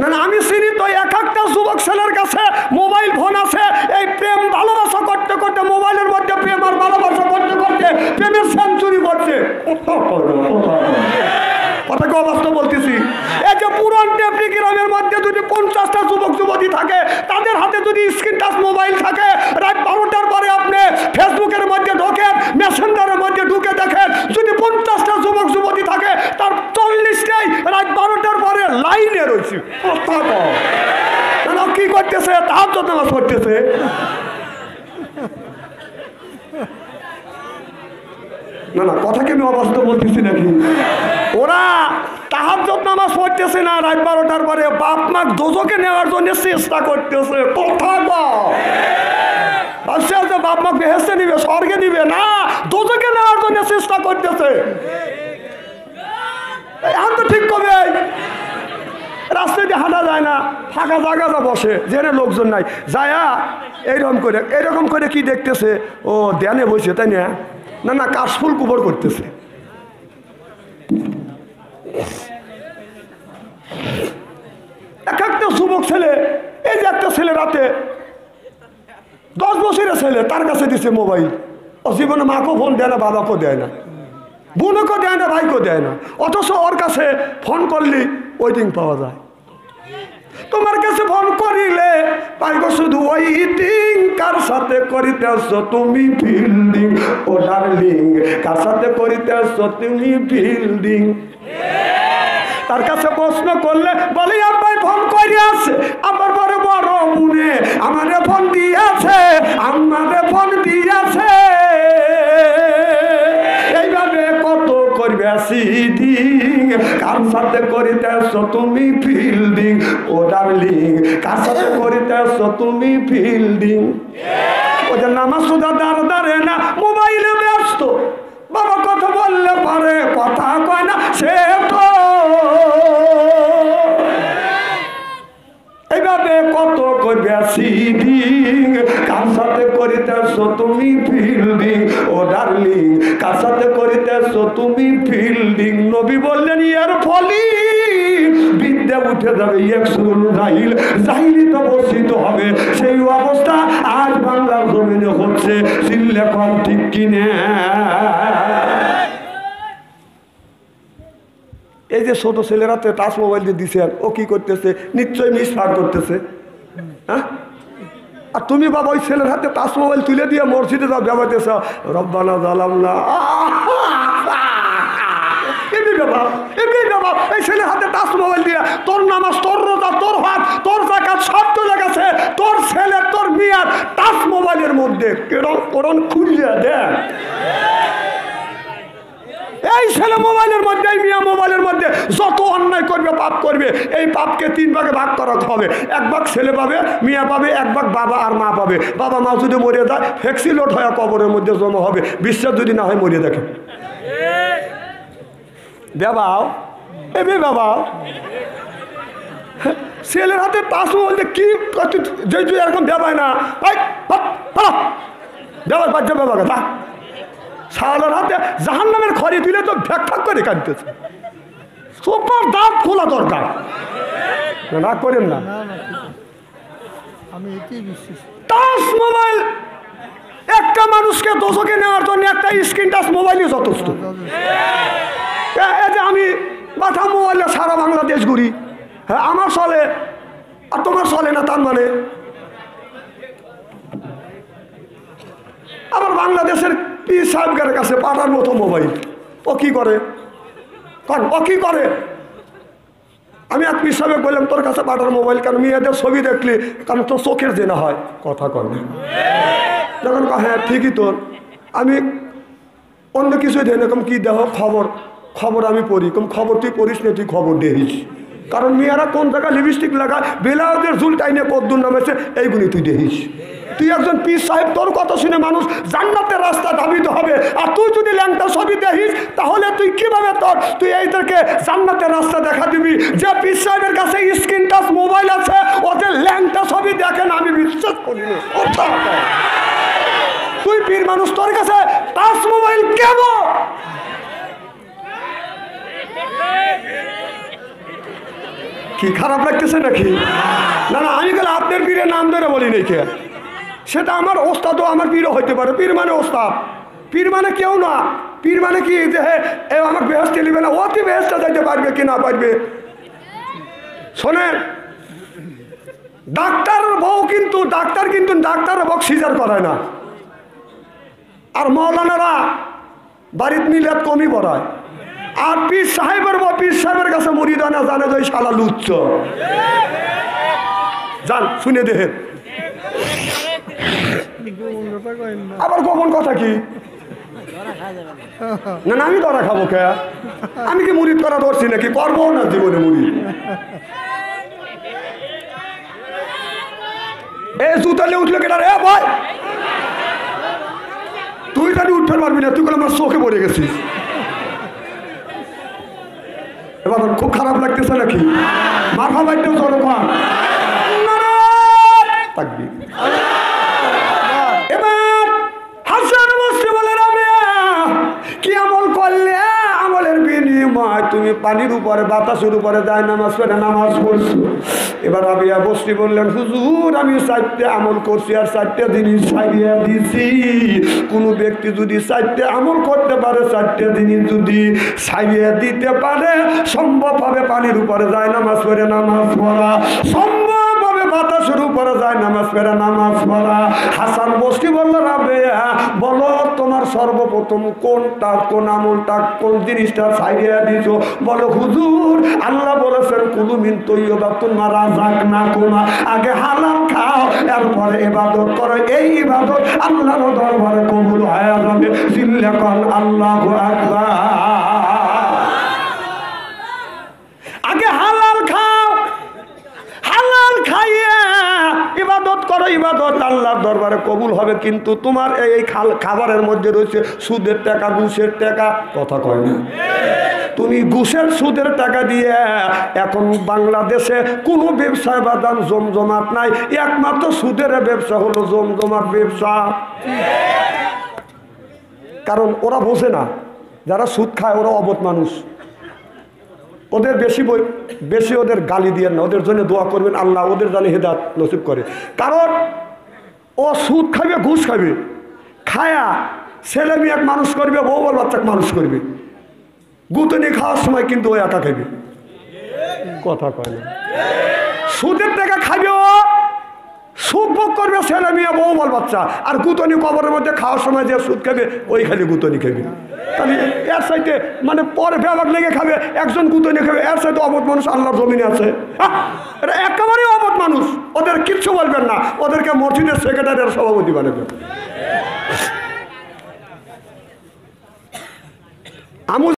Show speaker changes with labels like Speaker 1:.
Speaker 1: না না, আমি চিনি তো এক একটা যুবক ছেলের কাছে মোবাইল ফোন আছে। এই প্রেম ভালোবাসা করতে করতে, মোবাইলের মধ্যে প্রেম আর ভালোবাসা করতে করতে প্রেমের সেঞ্চুরি করছে। কথাকে অবাস্তব বলতেছি। এই যে পুরান টেপরি গ্রামের মধ্যে যদি 50টা যুবক যুবতী থাকে, তাদের হাতে যদি স্ক্রিন টাচ মোবাইল থাকে, রাত 12টার পরে আপনি ফেসবুকের মধ্যে ঢোকেন, মেসেঞ্জারের মধ্যে ঢুকে দেখেন, যদি 50টা যুবক যুবতী থাকে, তার 40টাই রাত 12টার পরে লাইনে রয়েছে। কি করতেছে? তাহাজ্জুদ নামাজ পড়তেছে। না না, কথা কি আমি অবাস্তব বলতেছি নাকি? ওরা তাহাজ্জুদ নামাজ পড়তেছে না, রাত 12টার পরে বাপ মা দোজখে নেওয়ার জন্য চেষ্টা করতেছে। কথা ভাবছে যে বাপ মা বেহেশতে নিবে, স্বর্গে নিবে না, দোজখে নেওয়ার জন্য চেষ্টা করতেছে। এখন তো ঠিক কবে রাস্তায় দিয়ে হাঁটা যায় না, ফাঁকা জায়গা বসে, যেখানে লোকজন নাই, যায়া এইরকম করে কি দেখতেছে? ও ধ্যানে বসে, তাই না? না না, কাশফুল কুবর করতেছে। এক একটা যুবক ছেলে, এই যে একটা ছেলে রাতে 10 বছরের ছেলে, তার কাছে দিছে মোবাইল। ও জীবনে মাকেও ফোন দেয় না, বাবাকেও দেয় না, বোনকেও দেয় না, ভাইকেও দেয় না, অথচ ওর কাছে ফোন করলে ওয়েটিং পাওয়া যায়। তোমার কাছে ফোন করিলে পাইব শুধু ওয়েটিং। কার সাথে করিতেছ তুমি ফিল্ডিং? ও ডার্লিং, কার সাথে করিতেছ তুমি ফিল্ডিং? তার কাছে প্রশ্ন করলে বলে আব্বাই ফোন করিয়াছে, আমার বড় বড় মুনে আমারে ফোন দিয়েছে, আমারে ফোন দিয়েছে। এইভাবে কত করবে সিডিং? কার সাথে করিতেছ তুমি ফিল্ডিং? ও ডার্লিং, কার সাথে করিতেছ তুমি ফিল্ডিং? ওদের নামাজ সুদা দাঁড়ে না, মোবাইলে ব্যস্ত। বাবা কথা বললে পারে, কথা কয় না সে তো। এইভাবে কত করবে সিডিং? কার সাথে করিতেছ তুমি ফিল্ডিং? ও ডার্লিং, কার সাথে করিতেছ তুমি ফিল্ডিং? নবী বললেন ইয়ার ফলি বিদ্যা উঠে যাবে, জাহিল জাহিলি তো বর্ষিত হবে। সেই অবস্থা আজ বাংলার জমিনে হচ্ছে। চিল্লে কম ঠিক কিনে? এই যে ছোট ছেলেরা তো টাচ মোবাইল দিয়ে দিছেন, ও কি করতেছে? নিশ্চয়ই মিসফার করতেছে। হ্যাঁ, আর তুমি বাবা ওই ছেলের হাতে টাচ মোবাইল তুলে দিয়ে মসজিদে যা ব্যবহারতেছ, রব্বানা জালামনা। এই ছেলের হাতে টাচ মোবাইল দিয়ে তোর নামাজ, তোর রোজা, তোর হাত, তোর জাকাত সব চলে গেছে। তোর ছেলে, তোর মেয়ার টাচ মোবাইলের মধ্যে কোরআন খুলিয়ে দেয়। এই ছেলে মোবাইলের মধ্যে, এই মিয়া মোবাইলের মধ্যে যত অন্যায় করবে, পাপ করবে, এই পাপকে 3 ভাগে ভাগ করা হবে। 1 ভাগ ছেলে পাবে, মিয়া পাবে, 1 ভাগ বাবা আর মা পাবে। বাবা মা যদি মরে যায়, ফ্যাক্সি লোড হয়ে কবরের মধ্যে জমা হবে। বিশ্বাস যদি না হয় মরিয়ে দেখে দেবাও, এবে বাবা ছেলের হাতে টাচ মোবাইল কি যে এরকম দেবায় না, দেবার বাচ্চা বাবা কথা সালার হাতে জাহান্নামের খড়ি তুলে তো ফ্যাক ফ্যাক করে কাটতেছে। সুপার দাঁত খোলা দরকার। না করেন না, আমি এটাই বিশ্বাস। টাচ মোবাইল একটা মানুষকে দোষকে নেওয়ার জন্য একটা স্ক্রিন টাচ মোবাইলই যথেষ্ট। এই যে আমি বাটা মোবাইলে সারা বাংলাদেশ ঘুরি, হ্যাঁ আমার চলে আর তোমার চলে না, তার মানে আবার বাংলাদেশের পীর সাহেবের কাছে পাঠার মতো মোবাইল, ও কি করে? কারণ ও কি করে? আমি এক পীর সাহেব বললাম তোর কাছে পাঠার মোবাইল কারণ মেয়েদের ছবি দেখলি, কারণ তোর চোখের জেনা হয়। কথা কর না, যখন হ্যাঁ ঠিকই তোর, আমি অন্য কিছুই দেয় না। কম কি দেহ খবর, খবর আমি পড়ি। কম খবর তুই পড়িস না, তুই খবর দেখিস। কারণ মেয়েরা কোন জায়গায় লিপস্টিক লাগায়, বেলাউজের ঝুল টাইনে কদ্দুর নামেছে, এইগুলি তুই দেখিস। তুই একজন পীর সাহেব, তোর কথা শুনে মানুষ জান্নাতের রাস্তা ধাবিত হবে। আর তুই যদি ল্যাংটা ছবি দেখিস, তাহলে তুই কিভাবে তুই এইদেরকে জান্নাতের রাস্তা দেখা দিবি? যে পীর সাহেবের কাছে স্ক্রিন টাচ মোবাইল আছে, ও যে ল্যাংটা ছবি দেখেন, আমি বিশ্বাস করি না। তুই পীর মানুষ, তোর কাছে টাচ মোবাইল কেন? কি খারাপ লাগতেছে নাকি? না না, আমি গেলে আপনার পীরের নাম ধরে বলি নাই কে, সেটা আমার ওস্তাদও আমার পীরও হইতে পারে। পীর মানে ওস্তাদ, পীর মানে কেউ না। পীর মানে কি যে আমার বেহেশতে নিবে না, অতি বেহেশতে যাইতে পারবে কি না পারবে? শোনেন, ডাক্তারের বউ কিন্তু ডাক্তারের বউ সিজার করায় না, আর মৌলানারা বাড়ির মিলাদ কমই পড়ায়। আর পীর সাহেবের বউ পীর সাহেবের কাছে মুরিদানা জানে যে শালা লুচ্চ। যান শুনে দেখেন। আবার গোপন কথা কি? না না, আমি ধরা খাবো কে? আমি কি মুরিদ করা ধরছি নাকি? করবো না জীবনে মুরিদ। এ জুতালে উঠলে কেটা রে ভাই? তুই জানি উঠতে পারবি না, তুই বলে আমার চোখে পড়ে গেছিস। এবার খুব খারাপ লাগতেছে নাকি? মাথা বাইতেও চলো কম থাকবি। এবার হাসান বসে বলে রাবেয়া, কি আমল করলে আমলের বিনিময় তুমি পানির উপরে বাতাসের উপরে যায় নামাজ পড়ে নামাজ পড়ছো? এবার রাবেয়া বসে বললেন, হুজুর আমি 4টে আমল করছি আর 4টে জিনিস ছাড়িয়ে দিছি। কোন ব্যক্তি যদি 4টে আমল করতে পারে, 4টে জিনিস যদি ছাড়িয়ে দিতে পারে, সম্ভব হবে পানির উপরে যায় নামাজ পড়ে নামাজ পড়া, সম্ভব হবে বাতাসের উপরে যায় নামাজ পড়ে নামাজ পড়া। হাসান বসরি বলল, রাবেয়া বলো তোমার সর্বপ্রথম কোনটা, কোন আমলটা, কোন জিনিসটা ছাড়িয়ে দিছো? বলো হুজুর আল্লাহ বলেছেন কুলু মিন তৈয়বাতুন মা রাযাকনাকুম, আগে হালাল খাও এরপরে ইবাদত করো। এই ইবাদত আল্লাহর দরবারে কবুল হয়ে যাবে। চিল্লা কর আল্লাহু আকবার। আগে হালাল খাও, হালাল খাইয়ে ইবাদত করো, ইবাদত আল্লাহর দরবারে কবুল হবে। কিন্তু তোমার এই খাবারের মধ্যে রয়েছে সুদের টাকা, ঘুষের টাকা। কথা কয় না? তুমি ঘুষের সুদের টাকা দিয়ে এখন বাংলাদেশে কোনো ব্যবসায় বা দাম জমজমাট নাই, একমাত্র সুদের ব্যবসা হলো জমজমাট ব্যবসা। কারণ ওরা বোঝে না, যারা সুদ খায় ওরা অবধ মানুষ। ওদের বেশি ওদের গালি দিয়ে না, ওদের জন্য দোয়া করবেন আল্লাহ ওদের জানে হেদায়েত নসিব করে। কারণ ও সুদ খাবে, ঘুষ খাবে, খায়া ছেলে মেয়ে মানুষ করবে, বউ বল বাচ্চাকে মানুষ করবে। গুতনি খাওয়ার সময় কিন্তু ও একা খাবে। কথা কয় না? সুদের টাকা খাবে, ও সুদ ভোগ করবে ছেলে মেয়ে বউ বল বাচ্চা, আর গুতনি কবরের মধ্যে খাওয়ার সময় যে সুদ খাবে ওই খালি গুতনি খাবে। তাহলে এর সাইডে মানে পরে ব্যাপার লেগে খাবে, একজন গুতনি খাবে, এর সাইডে অবধ মানুষ আল্লাহর জমিনে আছে। এটা একেবারেই অবধ মানুষ, ওদের কিচ্ছু বলবেন না, ওদেরকে মসজিদের সেক্রেটারির সভাপতি বানাবেন।